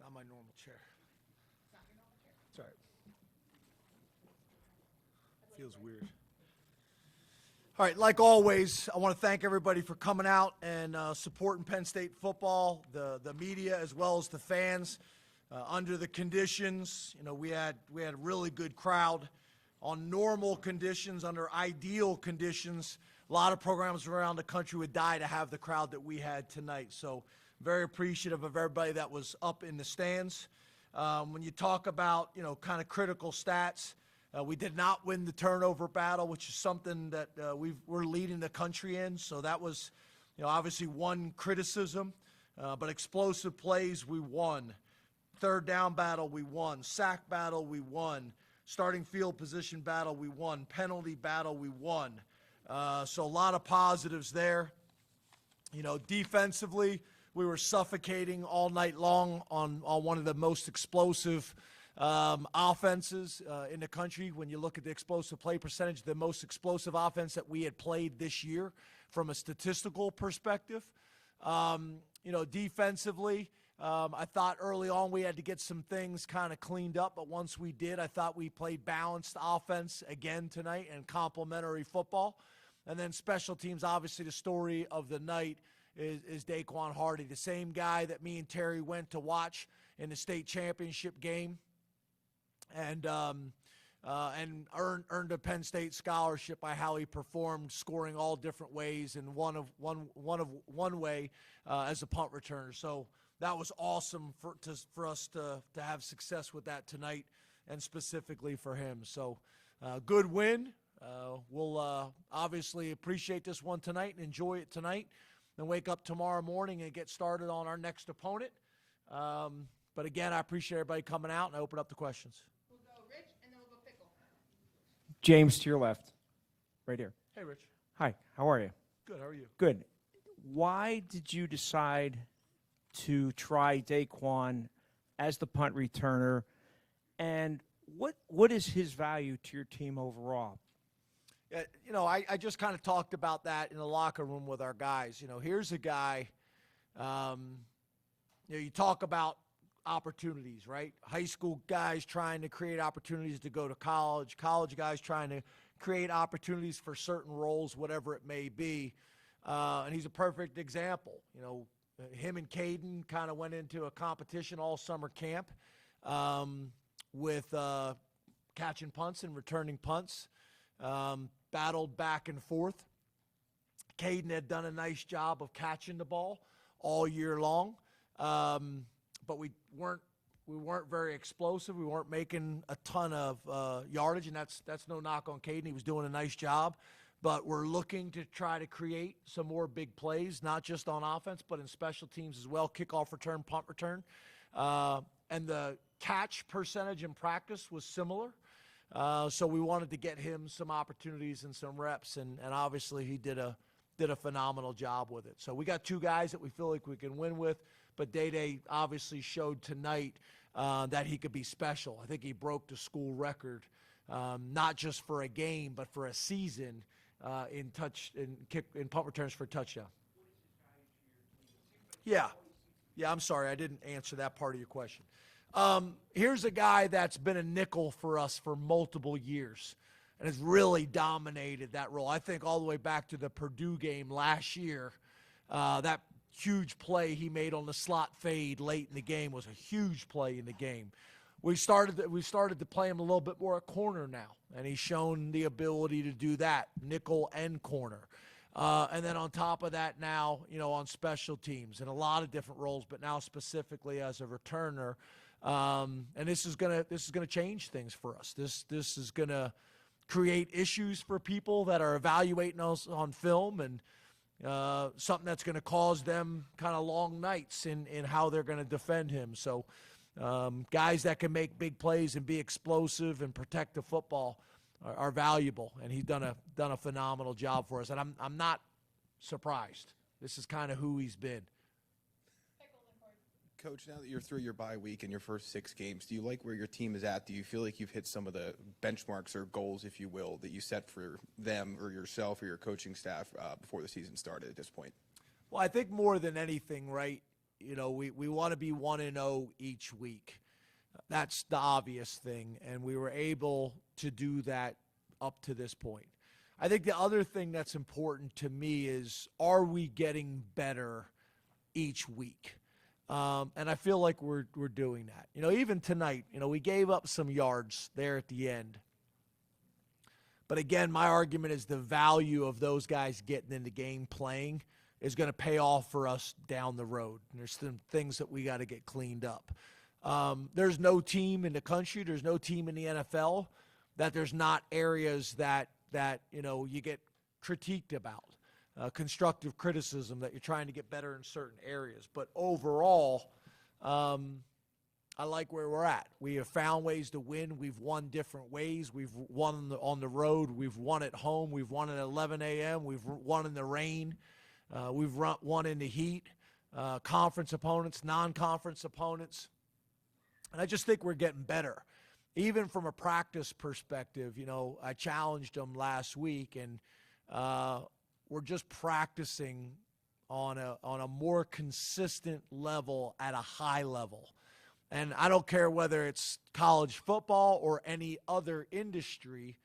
Not my normal chair. It's all right. Feels weird. All right, like always, I want to thank everybody for coming out and supporting Penn State football, the media as well as the fans. Under the conditions, we had a really good crowd. On normal conditions, under ideal conditions, a lot of programs around the country would die to have the crowd that we had tonight. So very appreciative of everybody that was up in the stands. When you talk about, kind of critical stats, we did not win the turnover battle, which is something that we're leading the country in. So that was, obviously one criticism. But explosive plays, we won. Third down battle, we won. Sack battle, we won. Starting field position battle, we won. Penalty battle, we won. So a lot of positives there. Defensively, we were suffocating all night long on one of the most explosive offenses in the country. When you look at the explosive play percentage, the most explosive offense that we had played this year from a statistical perspective. Defensively, I thought early on we had to get some things kind of cleaned up, but once we did, I thought we played balanced offense again tonight and complementary football. And then special teams, obviously the story of the night is Daquan Hardy, the same guy that me and Terry went to watch in the state championship game and earned a Penn State scholarship by how he performed, scoring all different ways and one way as a punt returner. So that was awesome for us to have success with that tonight, and specifically for him. So good win. We'll obviously appreciate this one tonight and enjoy it tonight, then wake up tomorrow morning and get started on our next opponent. But again, I appreciate everybody coming out, and I open up the questions. We'll go Rich, and then we'll go Pickle. James, to your left, right here. Hey, Rich. Hi, how are you? Good, how are you? Good. Why did you decide to try Daquan as the punt returner, and what is his value to your team overall? I just kind of talked about that in the locker room with our guys. Here's a guy, you talk about opportunities, right? High school guys trying to create opportunities to go to college guys trying to create opportunities for certain roles, whatever it may be. And he's a perfect example. Him and Caden kind of went into a competition all summer camp with catching punts and returning punts, battled back and forth. Caden had done a nice job of catching the ball all year long, but we weren't very explosive. We weren't making a ton of yardage, and that's no knock on Caden. He was doing a nice job. But we're looking to try to create some more big plays, not just on offense, but in special teams as well, kickoff return, punt return. And the catch percentage in practice was similar. So we wanted to get him some opportunities and some reps, and obviously he did a phenomenal job with it. So we got two guys that we feel like we can win with, but Day obviously showed tonight that he could be special. I think he broke the school record, not just for a game, but for a season. In punt returns for a touchdown. Yeah, I'm sorry, I didn't answer that part of your question. Here's a guy that's been a nickel for us for multiple years and has really dominated that role. I think all the way back to the Purdue game last year, that huge play he made on the slot fade late in the game was a huge play in the game. We started to play him a little bit more at corner now, and he's shown the ability to do that, nickel and corner. And then on top of that now, on special teams in a lot of different roles, but now specifically as a returner. And this is gonna change things for us. This is gonna create issues for people that are evaluating us on film, and something that's gonna cause them kind of long nights in how they're gonna defend him. So. Guys that can make big plays and be explosive and protect the football are valuable, and he's done a phenomenal job for us. And I'm not surprised. This is kind of who he's been. Coach, now that you're through your bye week and your first 6 games, do you like where your team is at? Do you feel like you've hit some of the benchmarks or goals, if you will, that you set for them or yourself or your coaching staff before the season started at this point? Well, I think more than anything, right? we want to be 1-0 each week. That's the obvious thing, and we were able to do that up to this point. I think the other thing that's important to me is, are we getting better each week? And I feel like we're doing that. Even tonight, we gave up some yards there at the end. But again, my argument is the value of those guys getting in the game playing is going to pay off for us down the road. And there's some things that we got to get cleaned up. There's no team in the country, there's no team in the NFL that there's not areas that you get critiqued about. Constructive criticism that you're trying to get better in certain areas. But overall, I like where we're at. We have found ways to win. We've won different ways. We've won on the road. We've won at home. We've won at 11 a.m. We've won in the rain. We've won in the heat. Conference opponents, non-conference opponents. And I just think we're getting better. Even from a practice perspective, I challenged them last week, and we're just practicing on a more consistent level at a high level. And I don't care whether it's college football or any other industry,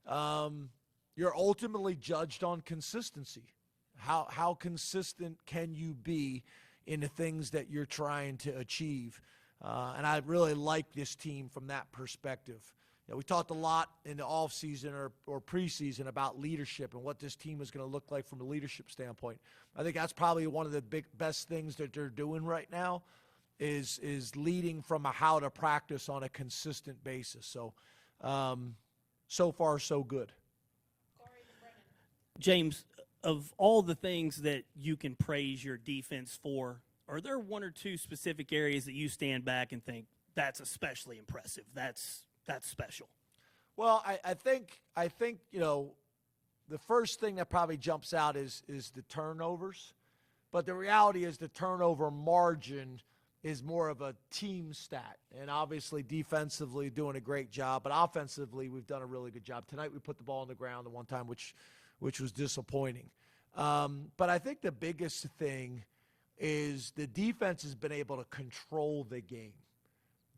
you're ultimately judged on consistency. How consistent can you be in the things that you're trying to achieve? And I really like this team from that perspective. We talked a lot in the offseason or preseason about leadership and what this team is going to look like from a leadership standpoint. I think that's probably one of the best things that they're doing right now is leading from a how to practice on a consistent basis. So, so far, so good. James, of all the things that you can praise your defense for, are there one or two specific areas that you stand back and think that's especially impressive? That's special. Well, I think the first thing that probably jumps out is the turnovers, but the reality is the turnover margin is more of a team stat, and obviously defensively doing a great job, but offensively we've done a really good job. Tonight we put the ball on the ground the one time, which was disappointing. But I think the biggest thing is the defense has been able to control the game.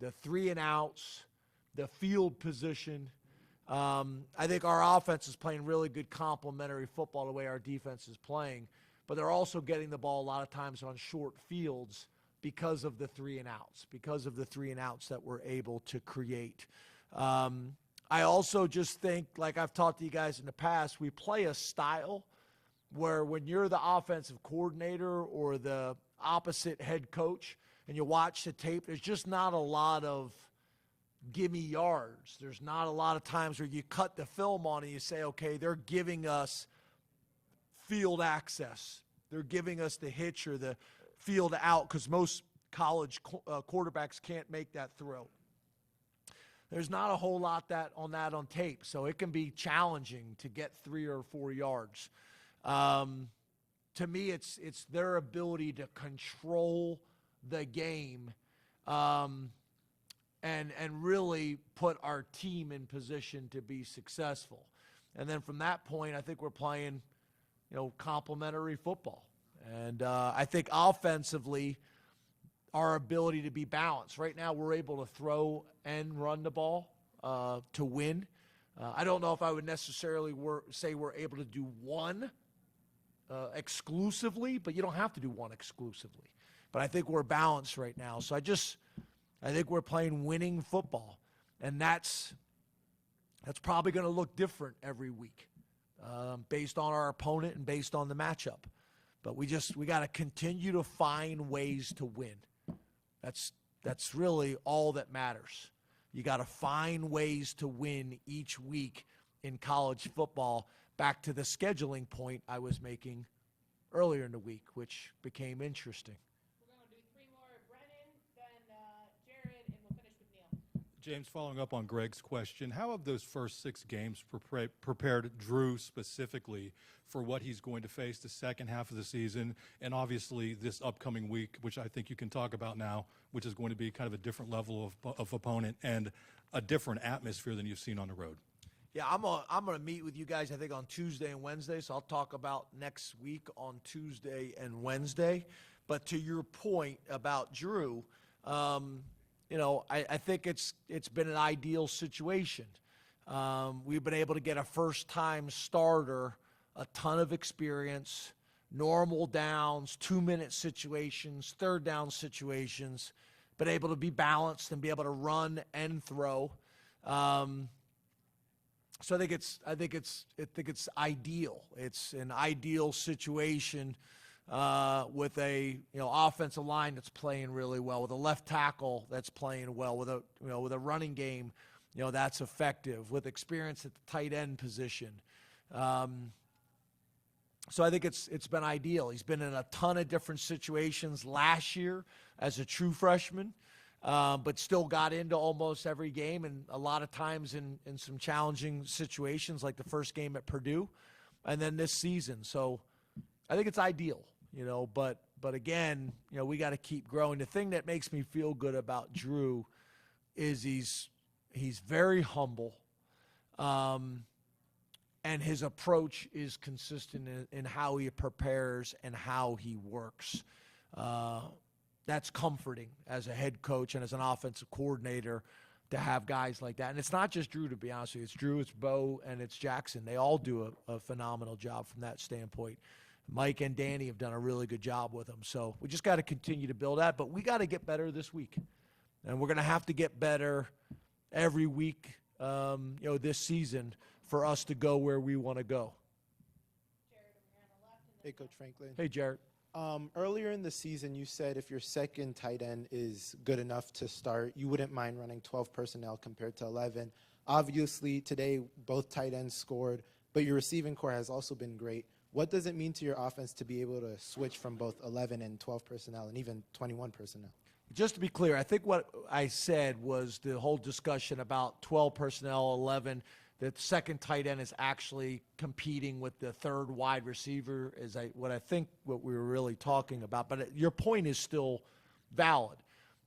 The 3-and-outs, the field position. I think our offense is playing really good complementary football the way our defense is playing, but they're also getting the ball a lot of times on short fields because of the 3-and-outs that we're able to create. I also just think, like I've talked to you guys in the past, we play a style where when you're the offensive coordinator or the opposite head coach and you watch the tape, there's just not a lot of gimme yards. There's not a lot of times where you cut the film on and you say, okay, they're giving us field access. They're giving us the hitch or the field out, because most college quarterbacks can't make that throw. There's not a whole lot on tape, so it can be challenging to get 3 or 4 yards. To me, it's their ability to control the game and really put our team in position to be successful. And then from that point, I think we're playing, complementary football. And I think offensively, our ability to be balanced. Right now, we're able to throw and run the ball to win. I don't know if I would necessarily say we're able to do one exclusively, but you don't have to do one exclusively. But I think we're balanced right now. So I think we're playing winning football, and that's probably going to look different every week based on our opponent and based on the matchup. But we got to continue to find ways to win. That's really all that matters. You got to find ways to win each week in college football. Back to the scheduling point I was making earlier in the week, which became interesting. We're going to do 3 more. Brennan, then Jared, and we'll finish with Neil. James, following up on Greg's question, how have those first 6 games prepared Drew specifically for what he's going to face the second half of the season, and obviously this upcoming week, which I think you can talk about now, which is going to be kind of a different level of opponent and a different atmosphere than you've seen on the road? Yeah, I'm gonna meet with you guys, I think, on Tuesday and Wednesday, so I'll talk about next week on Tuesday and Wednesday. But to your point about Drew, I think it's been an ideal situation. We've been able to get a first-time starter, a ton of experience, normal downs, 2-minute situations, third down situations, been able to be balanced and be able to run and throw. So I think it's ideal. It's an ideal situation with a offensive line that's playing really well, with a left tackle that's playing well, with a running game that's effective, with experience at the tight end position. So I think it's been ideal. He's been in a ton of different situations last year as a true freshman, but still got into almost every game, and a lot of times in some challenging situations like the first game at Purdue, and then this season. So I think it's ideal, but again, we got to keep growing. The thing that makes me feel good about Drew is he's very humble. And his approach is consistent in how he prepares and how he works. That's comforting as a head coach and as an offensive coordinator to have guys like that. And it's not just Drew, to be honest with you. It's Drew, it's Bo, and it's Jackson. They all do a phenomenal job from that standpoint. Mike and Danny have done a really good job with them. So we just got to continue to build that. But we got to get better this week. And we're going to have to get better every week, this season, for us to go where we want to go. Hey, Coach Franklin. Hey, Jared. Earlier in the season, you said if your second tight end is good enough to start, you wouldn't mind running 12 personnel compared to 11. Obviously, today, both tight ends scored, but your receiving core has also been great. What does it mean to your offense to be able to switch from both 11 and 12 personnel and even 21 personnel? Just to be clear, I think what I said was the whole discussion about 12 personnel, 11, the second tight end is actually competing with the third wide receiver is what we were really talking about. But your point is still valid.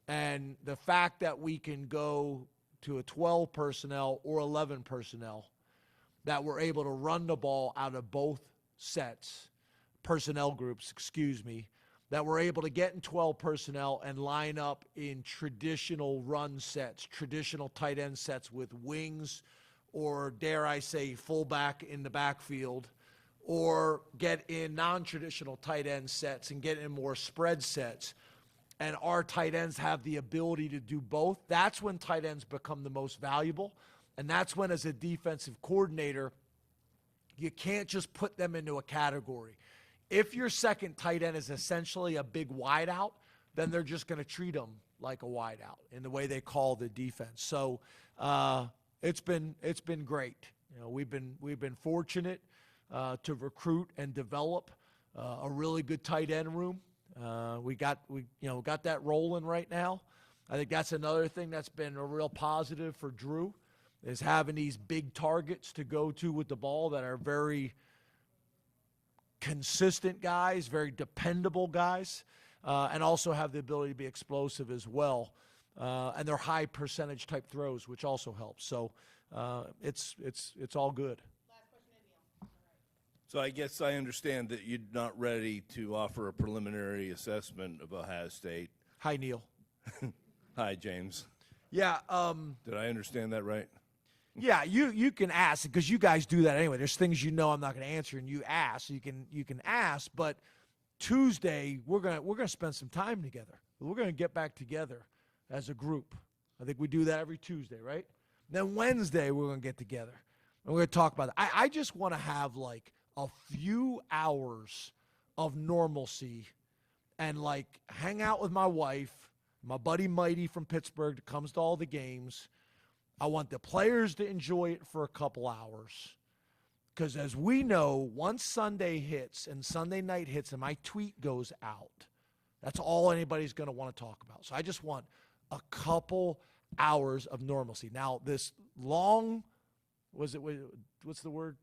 And the fact that we can go to a 12 personnel or 11 personnel, that we're able to run the ball out of both personnel groups, that we're able to get in 12 personnel and line up in traditional run sets, traditional tight end sets with wings, or dare I say fullback in the backfield, or get in non-traditional tight end sets and get in more spread sets. And our tight ends have the ability to do both. That's when tight ends become the most valuable. And that's when, as a defensive coordinator, you can't just put them into a category. If your second tight end is essentially a big wideout, then they're just going to treat them like a wideout in the way they call the defense. So it's been great. We've been fortunate to recruit and develop a really good tight end room. We got that rolling right now. I think that's another thing that's been a real positive for Drew, is having these big targets to go to with the ball that are very consistent guys, very dependable guys, and also have the ability to be explosive as well. And they're high percentage type throws, which also helps. So it's all good. So I guess I understand that you're not ready to offer a preliminary assessment of Ohio State. Hi, Neil. Hi, James. Yeah. Did I understand that right? Yeah, you can ask, because you guys do that anyway. There's things I'm not going to answer, and you ask. You can ask, but Tuesday we're gonna spend some time together. We're gonna get back together as a group. I think we do that every Tuesday, right? Then Wednesday we're gonna get together and we're gonna talk about it. I just want to have like a few hours of normalcy and like hang out with my wife, my buddy Mighty from Pittsburgh that comes to all the games. I want the players to enjoy it for a couple hours. Because as we know, once Sunday hits and Sunday night hits and my tweet goes out, that's all anybody's going to want to talk about. So I just want a couple hours of normalcy. Now, this long, what's the word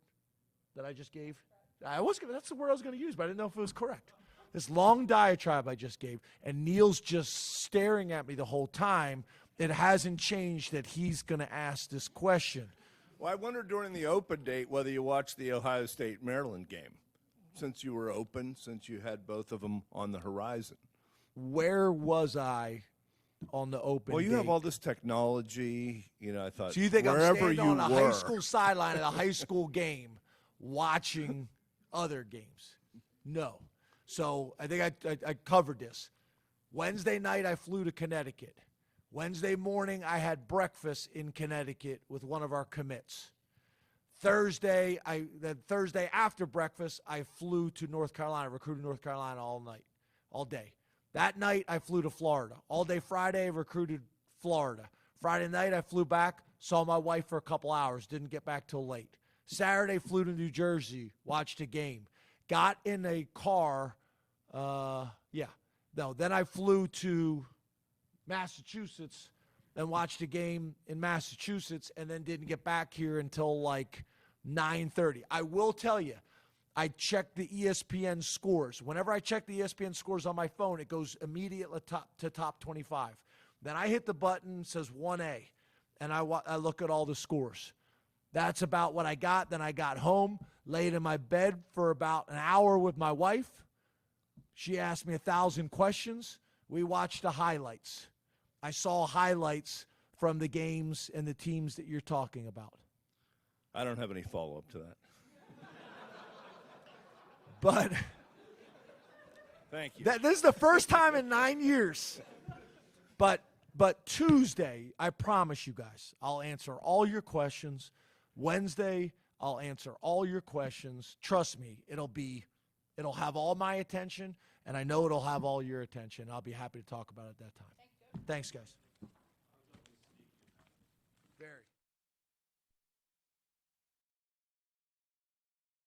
that I just gave? That's the word I was going to use, but I didn't know if it was correct. This long diatribe I just gave, and Neil's just staring at me the whole time. It hasn't changed that he's going to ask this question. Well, I wondered during the open date whether you watched the Ohio State-Maryland game. since you were open, since you had both of them on the horizon? Where was I on the open Well, you date? have all this technology. I thought So you think I'm wherever standing you on a were, high school sideline at a high school game watching other games? No. So I think I covered this. Wednesday night, I flew to Connecticut. Wednesday morning, I had breakfast in Connecticut with one of our commits. Thursday after breakfast, I flew to North Carolina, recruited North Carolina all day. That night, I flew to Florida. All day Friday, I recruited Florida. Friday night, I flew back, saw my wife for a couple hours, didn't get back till late. Saturday, flew to New Jersey, watched a game. Got in a car, then I flew to Massachusetts and watched a game in Massachusetts and then didn't get back here until like 9:30. I will tell you, I checked the ESPN scores. Whenever I check the ESPN scores on my phone, it goes immediately to top 25. Then I hit the button, says 1A, and I look at all the scores. That's about what I got. Then I got home, laid in my bed for about an hour with my wife. She asked me 1,000 questions. We watched the highlights. I saw highlights from the games and the teams that you're talking about. I don't have any follow-up to that. But Thank you. this is the first time in 9 years. But Tuesday, I promise you guys, I'll answer all your questions. Wednesday, I'll answer all your questions. Trust me, it'll have all my attention, and I know it'll have all your attention. I'll be happy to talk about it at that time. Thanks, guys.